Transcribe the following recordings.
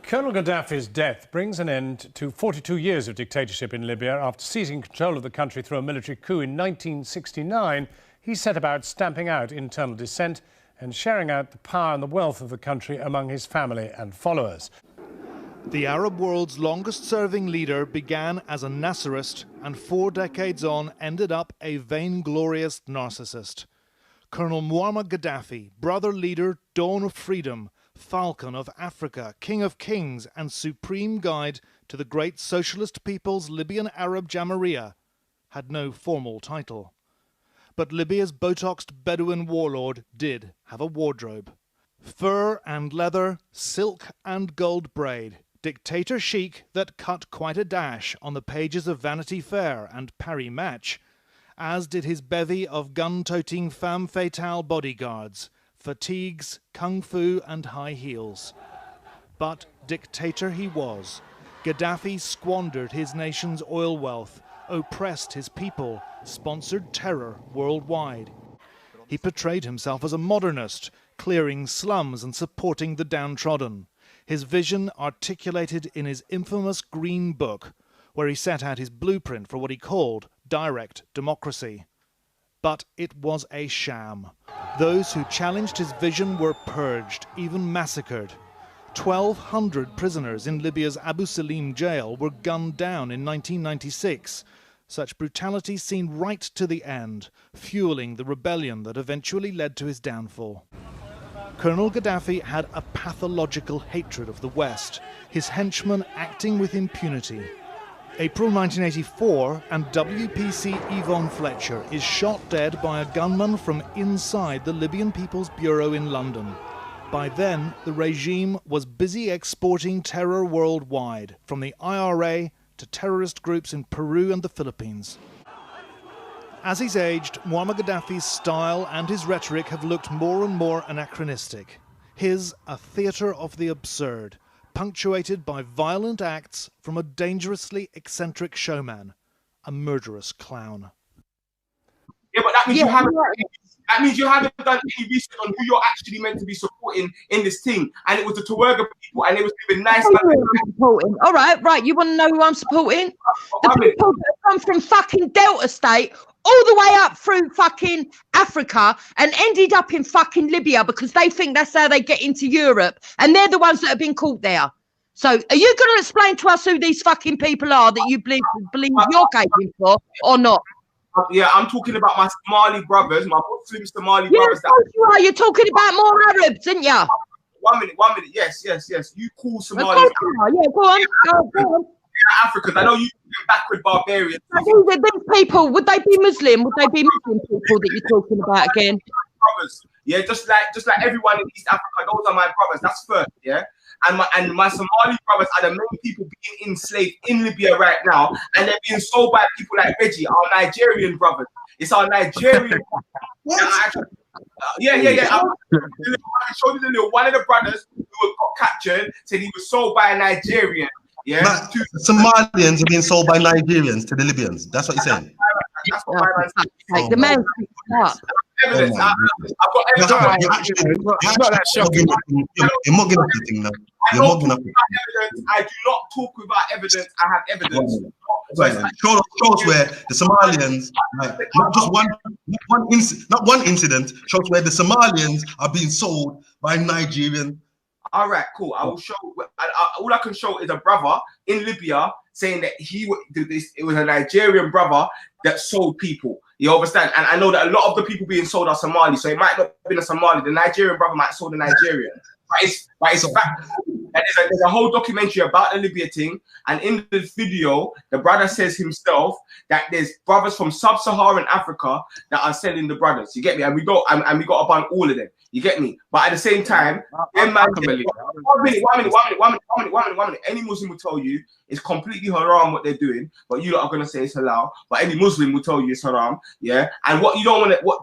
Colonel Gaddafi's death brings an end to 42 years of dictatorship in Libya. After seizing control of the country through a military coup in 1969, he set about stamping out internal dissent and sharing out the power and the wealth of the country among his family and followers. The Arab world's longest-serving leader began as a Nasserist and 4 decades on ended up a vainglorious narcissist. Colonel Muammar Gaddafi, brother leader, dawn of freedom, Falcon of Africa, King of Kings and supreme guide to the great socialist people's Libyan Arab Jamahiriya, had no formal title. But Libya's Botoxed Bedouin warlord did have a wardrobe. Fur and leather, silk and gold braid, dictator chic that cut quite a dash on the pages of Vanity Fair and Paris Match, as did his bevy of gun-toting femme fatale bodyguards, fatigues, kung fu and high heels. But dictator he was. Gaddafi squandered his nation's oil wealth, oppressed his people, sponsored terror worldwide. He portrayed himself as a modernist, clearing slums and supporting the downtrodden. His vision articulated in his infamous Green Book, where he set out his blueprint for what he called direct democracy. But it was a sham. Those who challenged his vision were purged, even massacred. 1,200 prisoners in Libya's Abu Salim jail were gunned down in 1996. Such brutality seen right to the end, fueling the rebellion that eventually led to his downfall. Colonel Gaddafi had a pathological hatred of the West, his henchmen acting with impunity. April 1984, and WPC Yvonne Fletcher is shot dead by a gunman from inside the Libyan People's Bureau in London. By then, the regime was busy exporting terror worldwide, from the IRA to terrorist groups in Peru and the Philippines. As he's aged, Muammar Gaddafi's style and his rhetoric have looked more and more anachronistic. His a theatre of the absurd, punctuated by violent acts from a dangerously eccentric showman, a murderous clown. Yeah, but that means you haven't done any research on who you're actually meant to be supporting in this thing. And it was the Tuareg people, and it was even nice. All right. You want to know who I'm supporting? The people that come from fucking Delta State all the way up through fucking Africa and ended up in fucking Libya because they think that's how they get into Europe. And they're the ones that have been caught there. So are you going to explain to us who these fucking people are that you believe you're caping for or not? Yeah, I'm talking about my Somali brothers, my Muslim Somali brothers. You are. You're talking about more Arabs, didn't you? 1 minute. Yes. You call Somalis. Yeah, go on. Africans. I know you backward barbarians. These people, would they be Muslim? Would they be Muslim people that you're talking about again? Brothers. Yeah, just like everyone in East Africa, those are my brothers. That's first, yeah. And my Somali brothers are the main people being enslaved in Libya right now, and they're being sold by people like Reggie, our Nigerian brothers. It's our Nigerian. Yeah. I can show you the little one of the brothers who got captured said he was sold by a Nigerian. Yeah, Somalians are being sold by Nigerians to the Libyans. That's what you're saying. That's what my man said. The man up. Evidence. I've got evidence. You're mugging up the thing now. You're mugging up. I do not talk without evidence. I have evidence. Show us where the Somalians, not one incident, show us where the Somalians are being sold by Nigerian. All right, cool. I will show. All I can show is a brother in Libya saying that he would do this. It was a Nigerian brother that sold people. You understand? And I know that a lot of the people being sold are Somali, so it might not have been a Somali. The Nigerian brother might have sold a Nigerian. But it's a fact. And there's a whole documentary about the Libya thing. And in the video, the brother says himself that there's brothers from sub-Saharan Africa that are selling the brothers. You get me? And we got to ban all of them. You get me? But at the same time, one minute. Any Muslim will tell you it's completely haram what they're doing, but you lot are gonna say it's halal. But any Muslim will tell you it's haram. Yeah. And what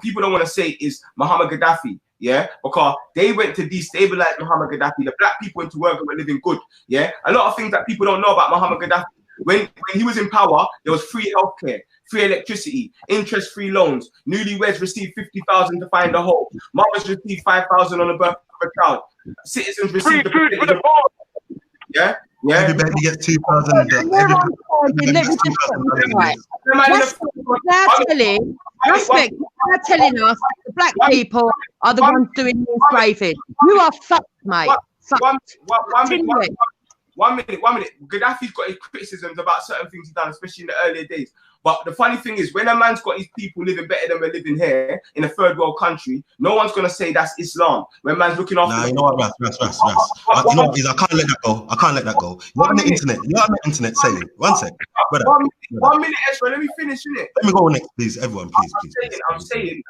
people don't want to say is Muammar Gaddafi. Yeah, because they went to destabilize Muammar Gaddafi. The black people in Tuareg were living good. Yeah, a lot of things that people don't know about Muammar Gaddafi. When he was in power, there was free healthcare, free electricity, interest-free loans. Newlyweds received 50,000 to find a home. Mothers received 5,000 on the birth of a child. Citizens received free food for the poor. Yeah, yeah. Everybody gets 2,000. They're telling us the black people are the ones doing the enslaving. You are fucked, mate. One minute. Gaddafi's got his criticisms about certain things he's done, especially in the earlier days. But the funny thing is, when a man's got his people living better than we're living here in a third world country, no one's gonna say that's Islam. When man's looking after. Nah, you know what, Ras. You know what, I can't let that go. I can't let that go. You're on the internet. You're on the internet saying, one sec, brother. 1 minute, Ezra. Let me finish, innit? Let me go next, please, everyone, please. I'm saying.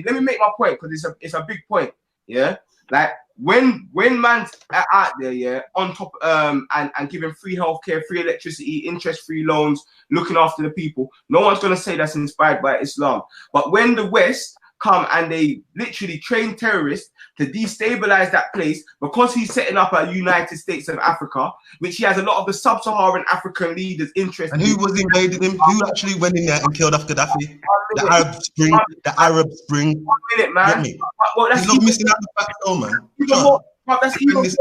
Let me make my point because it's a big point. Yeah, like when man's out there, yeah, on top, and giving free healthcare, free electricity, interest-free loans, looking after the people, no one's gonna say that's inspired by Islam. But when the West come and they literally train terrorists to destabilize that place, because he's setting up a United States of Africa, which he has a lot of the sub-Saharan African leaders interested. And who was invading him? Who actually went in there and killed off Gaddafi? The Arab Spring. The Arab Spring. 1 minute, man. Well, that's not missing out the fact, though, man. That's even more.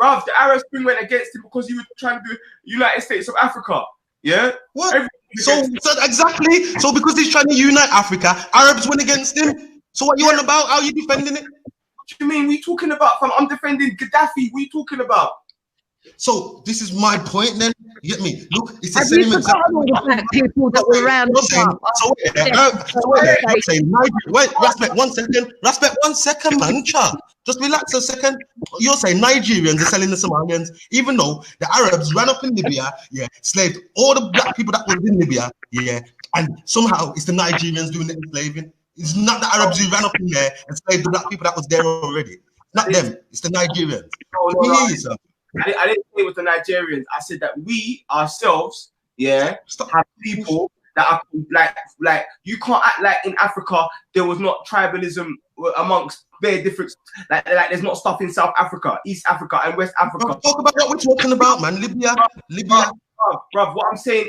Bruv, the Arab Spring went against him because he was trying to do United States of Africa. Yeah? What? So exactly. So because he's trying to unite Africa, Arabs went against him. So what you on about? How are you defending it? What do you mean? We talking about, fam? I'm defending Gaddafi. What are you talking about? So this is my point then. You get me? Look, it's the same exact people that were around. You're saying Nigeria. Wait, respect 1 second. Respect 1 second, man. Just relax a second. You're saying Nigerians are selling the Somalians, even though the Arabs ran up in Libya, yeah, slaved all the black people that were in Libya, yeah, and somehow it's the Nigerians doing the enslaving. It's not the Arabs who ran up in there and slaved the black people that was there already. Not them. It's the Nigerians. No. I didn't say it was the Nigerians. I said that we ourselves, yeah, have people that are like you can't act like in Africa there was not tribalism amongst very different, like there's not stuff in South Africa, East Africa, and West Africa. Talk about what we're talking about, man. Libya. Bruv, what I'm saying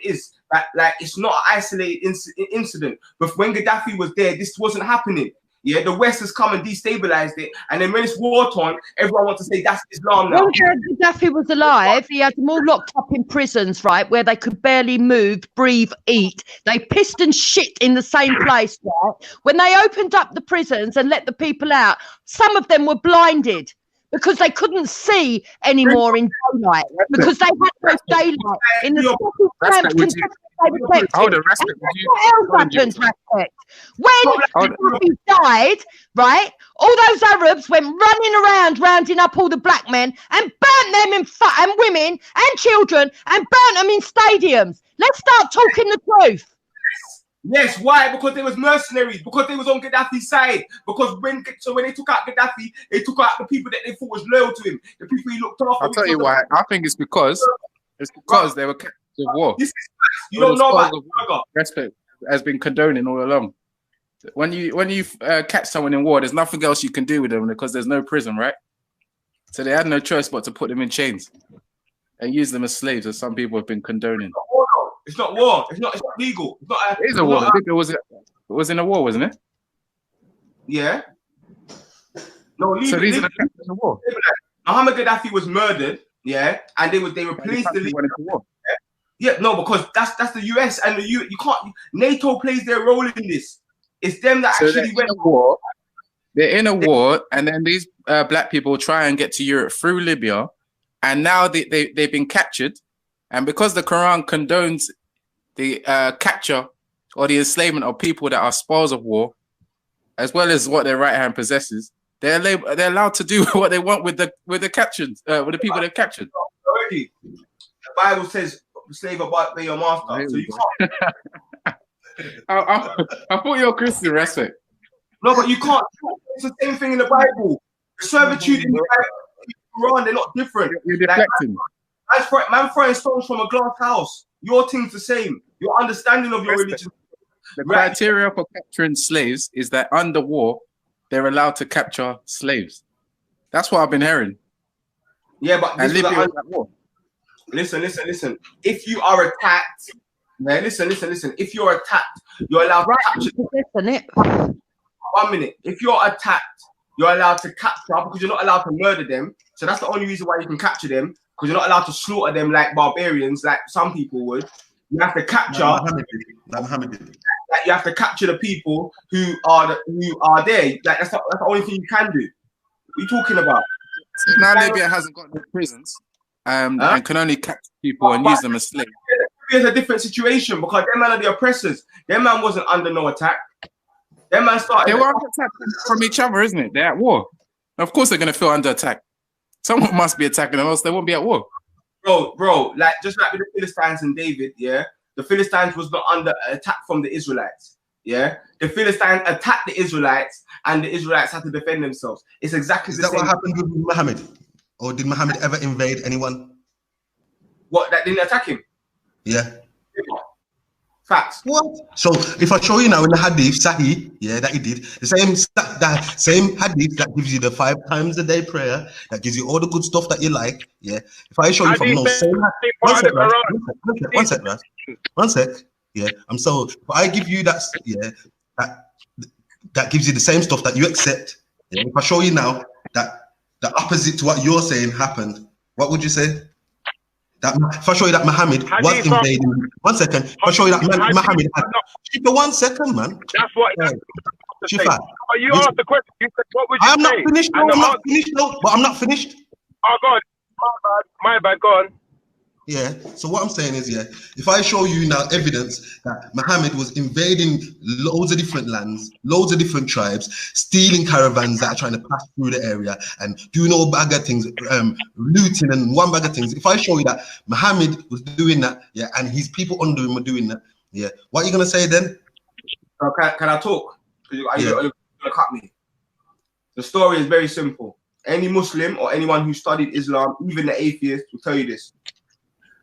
is that like it's not an isolated incident. But when Gaddafi was there, this wasn't happening. Yeah, the West has come and destabilized it, and then when it's war torn, everyone wants to say that's Islam now. When Gaddafi was alive, he had them all locked up in prisons, right, where they could barely move, breathe, eat. They pissed and shit in the same place, right? When they opened up the prisons and let the people out, some of them were blinded because they couldn't see anymore in daylight, because they had no daylight in the When Gaddafi died, right, all those Arabs went running around, rounding up all the black men and burnt them and women and children and burnt them in stadiums. Let's start talking the truth. Yes, why? Because they was mercenaries, because they was on Gaddafi's side. Because when they took out Gaddafi, they took out the people that they thought was loyal to him, the people he looked after. I'll tell you why. I think it's because they were captives of war. You don't know about respect has been condoning all along. When you catch someone in war, there's nothing else you can do with them because there's no prison, right? So they had no choice but to put them in chains and use them as slaves, as some people have been condoning. It's not war. It's not legal. It is a war. I think it was in a war, wasn't it? Yeah. No, legal. So these are the captives of war. Muhammad Gaddafi was murdered, yeah, and they replaced the legal. Yeah, no, because that's the US and you can't. NATO plays their role in this. It's them that actually went. They're in a war, and then these black people try and get to Europe through Libya, and now they've been captured, and because the Quran condones the capture or the enslavement of people that are spoils of war, as well as what their right hand possesses, they're allowed to do what they want with the captured with the people they've captured. Already, the Bible says, "Slave abide by your master," so you can't. I thought you're Christian, respect. No, but you can't. It's the same thing in the Bible. The servitude in the Quran, they're not different. You're deflecting. Man throwing stones from a glass house. Your thing's the same. Your understanding of your religion. The criteria for capturing slaves is that under war, they're allowed to capture slaves. That's what I've been hearing. Yeah, but this Libya is war. Listen. If you are attacked, man, listen. If you're attacked, you're allowed to capture. 1 minute. If you're attacked, you're allowed to capture because you're not allowed to murder them. So that's the only reason why you can capture them, because you're not allowed to slaughter them like barbarians, like some people would. You have to capture. Like you have to capture the people who are there. Like that's the only thing you can do. What are you talking about? So now Libya hasn't got no prisons, and can only capture people and use them as slaves. It's a different situation because them man are the oppressors. Them man wasn't under no attack. Them man started. They were under attack from each other, isn't it? They're at war. Of course, they're gonna feel under attack. Someone must be attacking them, else they won't be at war. Bro, like just like with the Philistines and David, yeah. The Philistines was not under attack from the Israelites, yeah. The Philistines attacked the Israelites, and the Israelites had to defend themselves. It's exactly the same. Is that what happened with Muhammad, or did Muhammad ever invade anyone? What, that didn't attack him? Yeah. Facts. What? So if I show you now in the hadith, Sahih, yeah, that he did, the same hadith that gives you the 5 times a day prayer, that gives you all the good stuff that you like, yeah. If I show you from one sec, yeah. If I give you that, yeah, that gives you the same stuff that you accept. Yeah? If I show you now that the opposite to what you're saying happened, what would you say? If I show you that Muhammad was invading, 1 second. If I show you that Muhammad had, Shifa, 1 second, man. That's what. Shifa, you asked the question. You said, what would you say? I'm not finished. No, I'm not finished. No, but I'm not finished. Oh God, my bad. Go on. Yeah. So what I'm saying is, yeah, if I show you now evidence that Muhammad was invading loads of different lands, loads of different tribes, stealing caravans that are trying to pass through the area and doing all bag of things, looting and one bag of things. If I show you that Muhammad was doing that, yeah, and his people under him were doing that, yeah, what are you gonna say then? Can I talk? You're gonna cut me. The story is very simple. Any Muslim or anyone who studied Islam, even the atheists, will tell you this.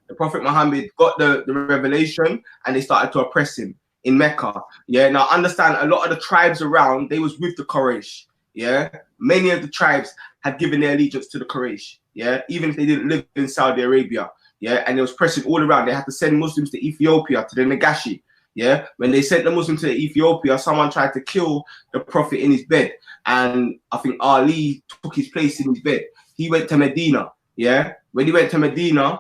The Prophet Muhammad got the revelation and they started to oppress him in Mecca. Yeah, now understand, a lot of the tribes around, they was with the Quraysh. Yeah, many of the tribes had given their allegiance to the Quraysh. Yeah, even if they didn't live in Saudi Arabia. Yeah, and it was pressing all around. They had to send Muslims to Ethiopia, to the Nagashi. Yeah, when they sent the Muslims to Ethiopia, someone tried to kill the Prophet in his bed. And I think Ali took his place in his bed. He went to Medina. Yeah, when he went to Medina,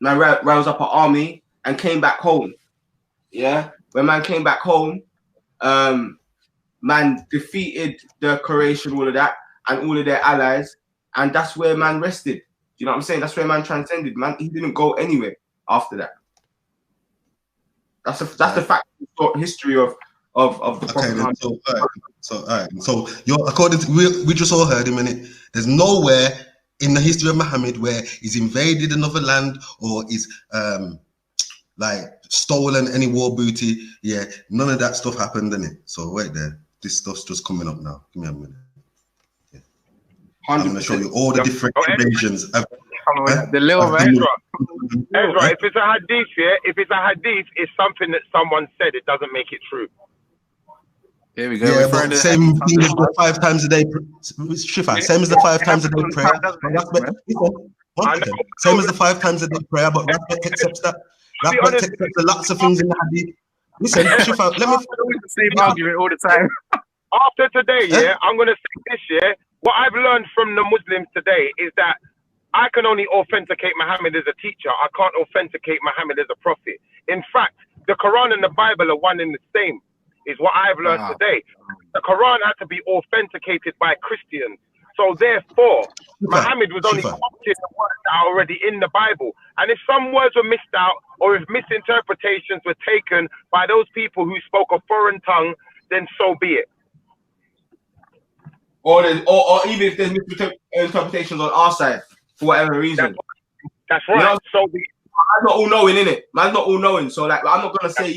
man roused up an army and came back home. Yeah, when man came back home, man defeated the Quraysh and all of that, and all of their allies, and that's where man rested. You know what I'm saying? That's where man transcended. Man, he didn't go anywhere after that. That's the fact history of the Prophet. Okay, so you're according to we just all heard him, and there's nowhere in the history of Muhammad where he's invaded another land or he's like stolen any war booty. Yeah, none of that stuff happened, didn't it? So wait there, this stuff's just coming up now. Give me a minute. Yeah. I'm going to show you all the different invasions. The little Ezra, if it's a hadith, yeah, it's something that someone said. It doesn't make it true. Here we go. Yeah, but same thing as the 5 times a day. Shifa, same as the 5 times a day prayer. Same as the 5 times a day prayer, but Raspberry accepts that. Raspberry accepts lots of things in the hadith. Listen, Shifa, let me. The same argument all the time. After today, yeah, I'm gonna say this, yeah. What I've learned from the Muslims today is that I can only authenticate Muhammad as a teacher. I can't authenticate Muhammad as a prophet. In fact, the Quran and the Bible are one and the same, is what I've learned today. The Quran had to be authenticated by Christians. So therefore, Muhammad was only quoting the words that are already in the Bible. And if some words were missed out, or if misinterpretations were taken by those people who spoke a foreign tongue, then so be it. Or even if there's misinterpretations on our side, for whatever reason. That's right. You know, so I'm not all knowing, innit? Man's not all knowing. So like, I'm not gonna say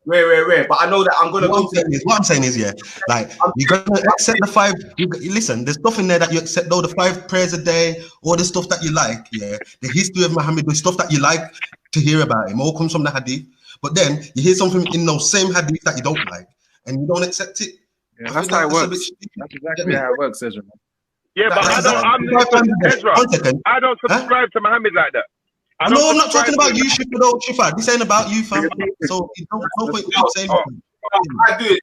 rare. But I know that I'm gonna go. What I'm saying is, yeah, like you're gonna accept the 5. Listen, there's stuff in there that you accept. Though the 5 prayers a day, all the stuff that you like, yeah, the history of Muhammad, the stuff that you like to hear about him, all comes from the hadith. But then you hear something in those same hadith that you don't like, and you don't accept it. Yeah, that's how it works. That's exactly how it works, Ezra. Yeah, but I don't subscribe to Muhammad like that. I'm not talking about you, Shifa. This ain't about you, fam. So no point saying. I do it.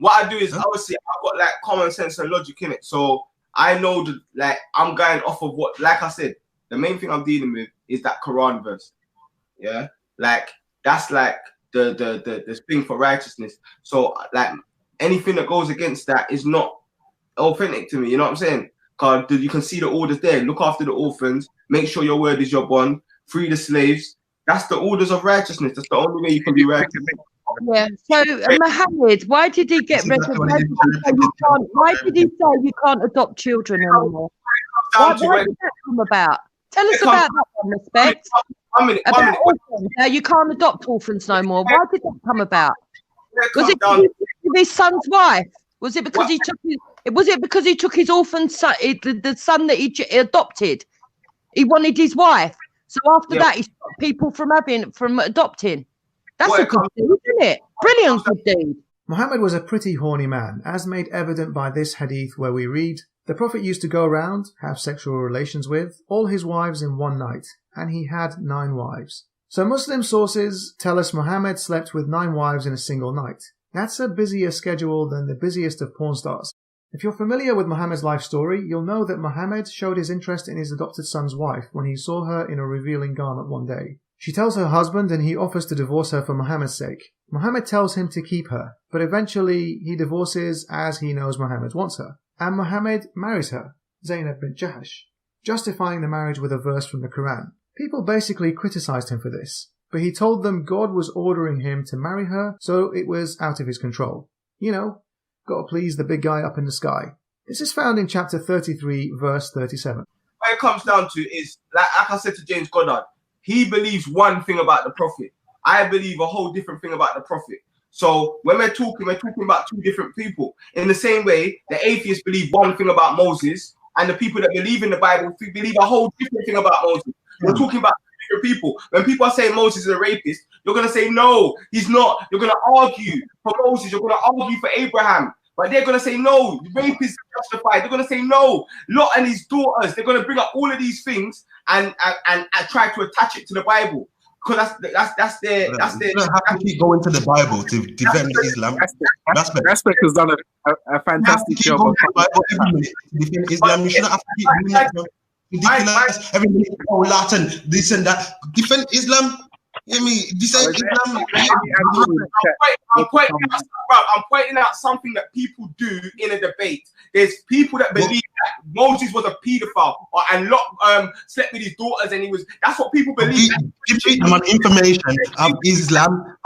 what I do is obviously I've got like common sense and logic in it. So I know that like I'm going off of what, like I said, the main thing I'm dealing with is that Quran verse. Yeah, like that's like the thing for righteousness. So like anything that goes against that is not authentic to me. You know what I'm saying? Because you can see the orders there. Look after the orphans. Make sure your word is your bond. Free the slaves. That's the orders of righteousness. That's the only way you can be righteous. Yeah. So Muhammad, why did he get rid of? Why did he say you can't adopt children anymore? Why did that come about? Tell us about that one, Respect. About orphans. Now you can't adopt orphans no more. Why did that come about? Was it because he took his son's wife? Was it because he took his? Was it because he took his orphan son, the son that he adopted? He wanted his wife. So after that, he stopped people from adopting. That's a good deed, isn't it? Brilliant good deed. Muhammad was a pretty horny man, as made evident by this hadith where we read, the Prophet used to go around, have sexual relations with, all his wives in one night, and he had 9 wives. So Muslim sources tell us Muhammad slept with 9 wives in a single night. That's a busier schedule than the busiest of porn stars. If you're familiar with Muhammad's life story, you'll know that Muhammad showed his interest in his adopted son's wife when he saw her in a revealing garment one day. She tells her husband and he offers to divorce her for Muhammad's sake. Muhammad tells him to keep her, but eventually he divorces as he knows Muhammad wants her. And Muhammad marries her, Zainab bint Jahash, justifying the marriage with a verse from the Quran. People basically criticized him for this, but he told them God was ordering him to marry her, so it was out of his control. You know, gotta please the big guy up in the sky. This is found in chapter 33, verse 37. What it comes down to is, like I said to James Goddard, he believes one thing about the Prophet. I believe a whole different thing about the Prophet. So when we're talking about 2 different people. In the same way, the atheists believe one thing about Moses, and the people that believe in the Bible believe a whole different thing about Moses. We're talking about different people. When people are saying Moses is a rapist, you're going to say, no, he's not. You're going to argue for Moses. You're going to argue for Abraham. But they're going to say, no, rape is justified. They're going to say, no, Lot and his daughters. They're going to bring up all of these things and try to attach it to the Bible. Because that's their. You don't have to keep going to the Bible to defend Islam. Respect has done a fantastic job. To defend Islam, you shouldn't have to keep doing that. Ridiculous. Every minute, Latin, this and that. Defend Islam. I mean, defend Islam. I'm pointing out something that people do in a debate. There's people that believe that Moses was a paedophile and Lot slept with his daughters, and he was. That's what people believe. Defeat them on information of Islam.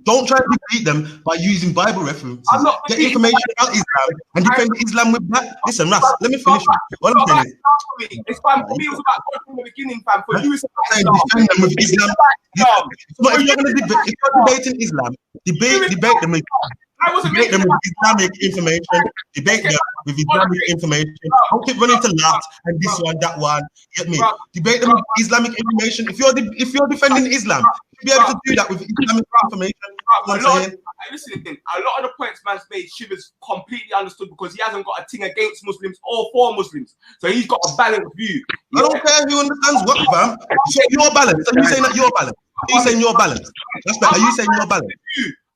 Don't try to defeat them by using Bible references. Get information about Islam and defend Islam with that. Listen, Ras, let me finish. What I'm saying is, it's fun for me. It was about God from the beginning, fam. For you, it's about defend them with Islam. If you're going to debate, if you're debating Islam, debate them with. Debate them with Islamic information. Debate them with Islamic information. Don't keep running to that and this one, that one. Get me? Debate them with Islamic information. If you're defending Islam, you'll be able to do that with Islamic information. Listen, a lot of the points man's made, Shivers completely understood because he hasn't got a thing against Muslims or for Muslims. So he's got a balanced view. I don't care who understands what, fam. So you're balanced. Are you saying that you're balanced? Are you saying you're balanced? That's better. Are you saying you're balanced?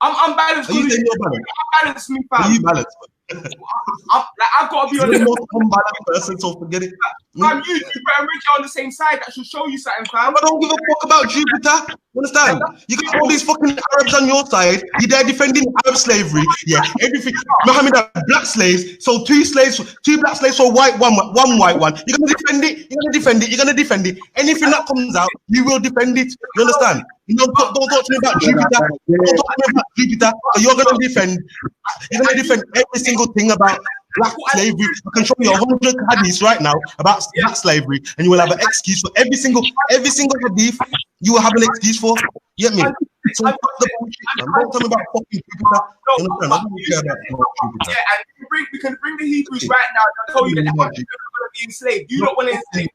I'm balanced. Are you saying you're balanced? I'm balanced, me, fam. Are you balanced? I've got to be honest. You're the most unbalanced person, so forget it. Fam, you better make it on the same side. That should show you something, fam. I don't give a fuck about Jupiter. Understand? You got all these fucking Arabs on your side. You're there defending Arab slavery. Yeah, everything. Muhammad had black slaves, so 2 black slaves for white, one white one. You're gonna defend it. You're gonna defend it. You're gonna defend it. Anything that comes out, you will defend it. You understand? You don't talk to me about Jupiter. Don't talk to me about Jupiter. So you're gonna defend. You're gonna defend every single thing about black slavery. I can show you 100 hadiths right now about black slavery, and you will have an excuse for every single hadith. You will have an excuse for. You get me? So the bullshit, man. Don't tell me about fucking Jupiter. You understand? I don't care about Jupiter. Yeah, and we can bring the Hebrews right now and tell you that they're going to be enslaved. You don't want to enslave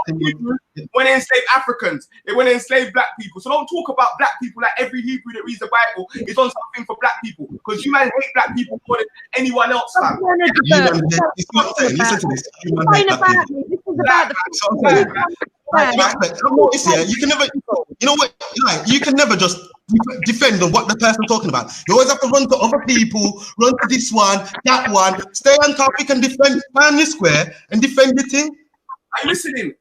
Hebrews. Want to enslave Africans. They want to enslave black people. So don't talk about black people like every Hebrew that reads the Bible is on something for black people. Because you man hate black people more than anyone else, fam. Listen to this. This is about the. You can never. You know what? Like, you can never just defend on what the person talking about. You always have to run to other people, run to this one, that one. Stay on topic and defend, find your square and defend your thing. Are you listening?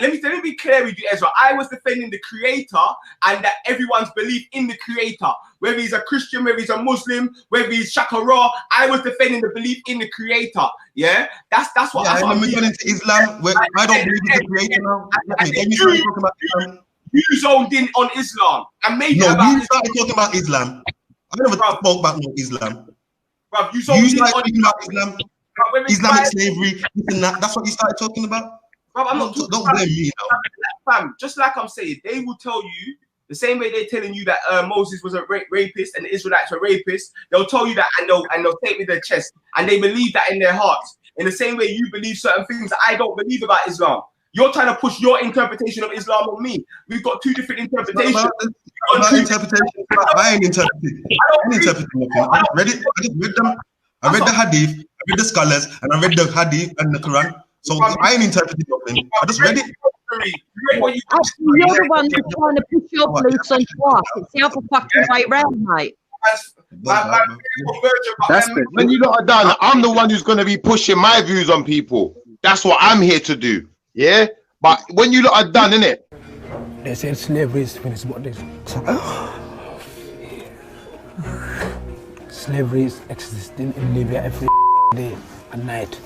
Let me be clear with you, Ezra. I was defending the creator and that everyone's belief in the creator. Whether he's a Christian, whether he's a Muslim, whether he's Shakara, I was defending the belief in the creator. Yeah, that's what. Yeah, I'm going into Islam. Where I don't believe in the creator now. You zoned in on Islam and made no, about you started talking about Islam. I never spoke about no Islam. Bruv, you started talking about Islam. Islamic slavery, that's what you started talking about. Bruv, I'm not don't blame me now. Fam, just like I'm saying, they will tell you the same way they're telling you that Moses was a rapist and the Israelites were rapists. They'll tell you that and they'll take with their chest and they believe that in their hearts. In the same way you believe certain things that I don't believe about Islam. You're trying to push your interpretation of Islam on me. We've got two different interpretations. I ain't interpreting. I ain't interpreting nothing. I read it. I just read them. I read the hadith, I read the scholars, and I read the hadith and the Quran. So I ain't interpreting nothing. I just read it. Actually, you're the one who's trying to push your beliefs on us. It's the other fucking way round, mate. When you lot are done, I'm the one who's going to be pushing my views on people. That's what I'm here to do. Yeah, but when you lot are done, innit? They said slavery is finished, but this slavery is existing in Libya every day and night.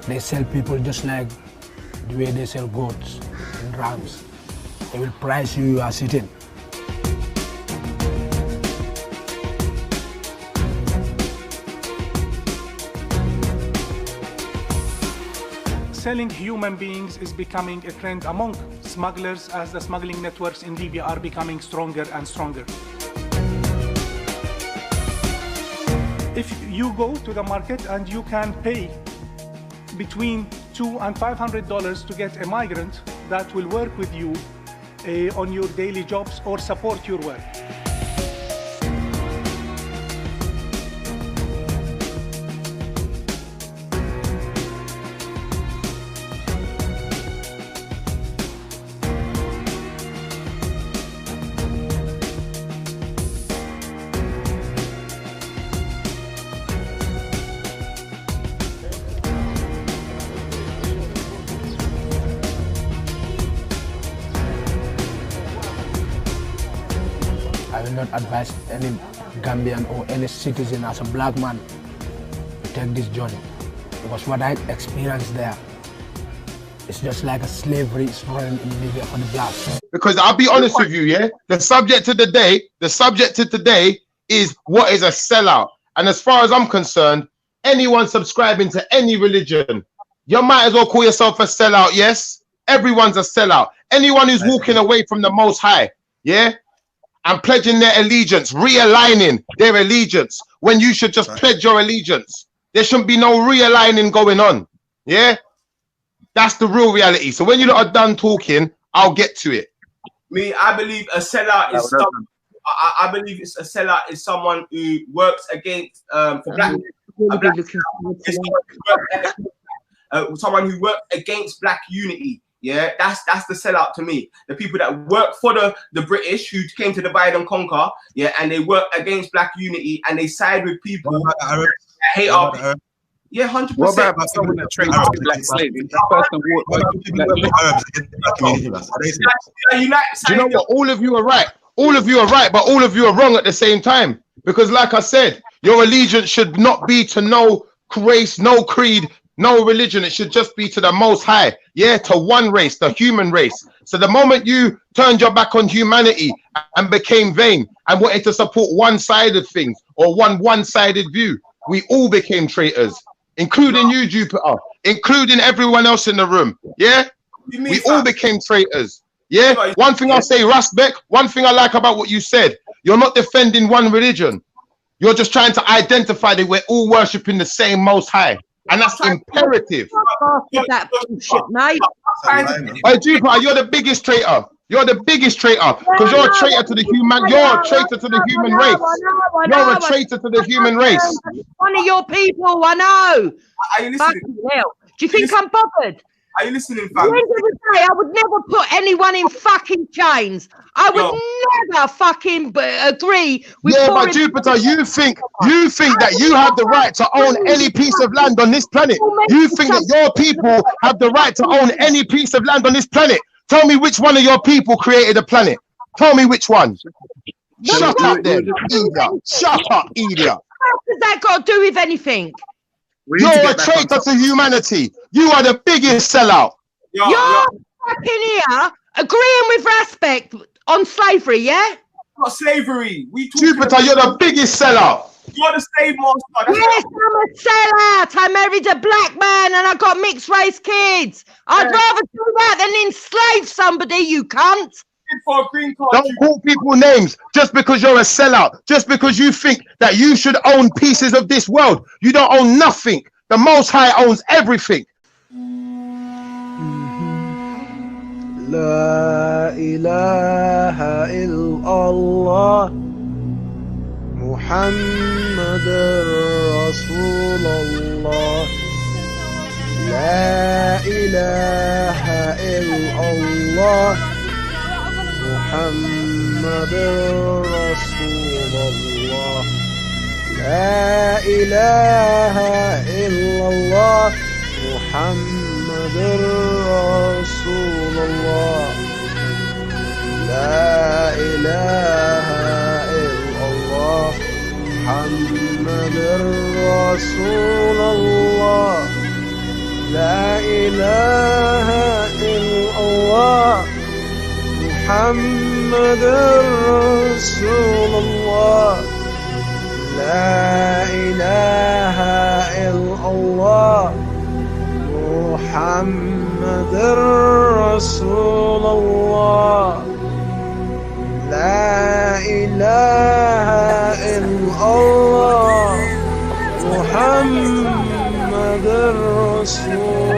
They sell people just like the way they sell goats and rams. They will price you as sitting. Selling human beings is becoming a trend among smugglers as the smuggling networks in Libya are becoming stronger and stronger. If you go to the market and you can pay between $200 and $500 to get a migrant that will work with you on your daily jobs or support your work. I will not advise any Gambian or any citizen as a black man to take this journey, because what I experienced there, it's just like a slavery is running in Libya for the blacks. Because I'll be honest with you, yeah, the subject of today is what is a sellout. And as far as I'm concerned, anyone subscribing to any religion, you might as well call yourself a sellout. Yes, everyone's a sellout. Anyone who's walking away from the Most High, yeah, and pledging their allegiance, realigning their allegiance when you should just pledge your allegiance. There shouldn't be no realigning going on. Yeah, that's the real reality. So when you lot are done talking, I'll get to it. I believe a sellout is someone. I believe it's a sellout is someone who works against for black. Someone who works against black unity. Yeah, that's the sellout to me. The people that work for the British who came to divide and conquer, yeah, and they work against black unity and they side with people that hate our people. Yeah, 100%. What about someone that trained to be black slaves? Do you know what? All of you are right. All of you are right, but all of you are wrong at the same time. Because like I said, your allegiance should not be to no race, no creed, no religion. It should just be to the Most High. Yeah, to one race, the human race. So the moment you turned your back on humanity and became vain and wanted to support one-sided things or one-sided view, we all became traitors, including you, Jupiter, including everyone else in the room. Yeah, we all became traitors. Yeah, one thing I'll say, Rasbeck, one thing I like about what you said, you're not defending one religion. You're just trying to identify that we're all worshipping the same Most High. And that's imperative. That bullshit, mate. Hey, Jupiter, you're the biggest traitor. You're the biggest traitor because you're a traitor to the human. You're a traitor to the human race. You're a traitor to the human race. One of your people, I know. Are you listening? Do you think I'm bothered? Are you listening, At fam? the end of the day, I would never put anyone in fucking chains. I would never fucking agree with. Yeah, but Jupiter, you think that you have the right to own any piece of land on this planet. You think that your people have the right to own any piece of land on this planet. Tell me which one of your people created a planet. Tell me which one. Shut up then, idiot. Shut up, idiot. What has that got to do with anything? You're a traitor to humanity. You are the biggest sellout. You're fucking here agreeing with respect on slavery, yeah? Not slavery. Jupiter, you're the biggest sellout. You're the slave master. Yes, I'm a sellout. I married a black man and I got mixed race kids. I'd rather do that than enslave somebody, you cunt. For a green card. Don't call people names just because you're a sellout. Just because you think that you should own pieces of this world. You don't own nothing. The Most High owns everything. La ilaha illallah Muhammadur Rasulullah. La ilaha illallah Muhammadur Rasulullah. La ilaha illallah Muhammadur Rasulullah. La ilaha illallah Muhammadur Rasulullah. La ilaha illallah Muhammadur Rasulullah. La ilaha illallah Muhammadur Rasulullah. La ilaha illallah Muhammadur Rasulullah.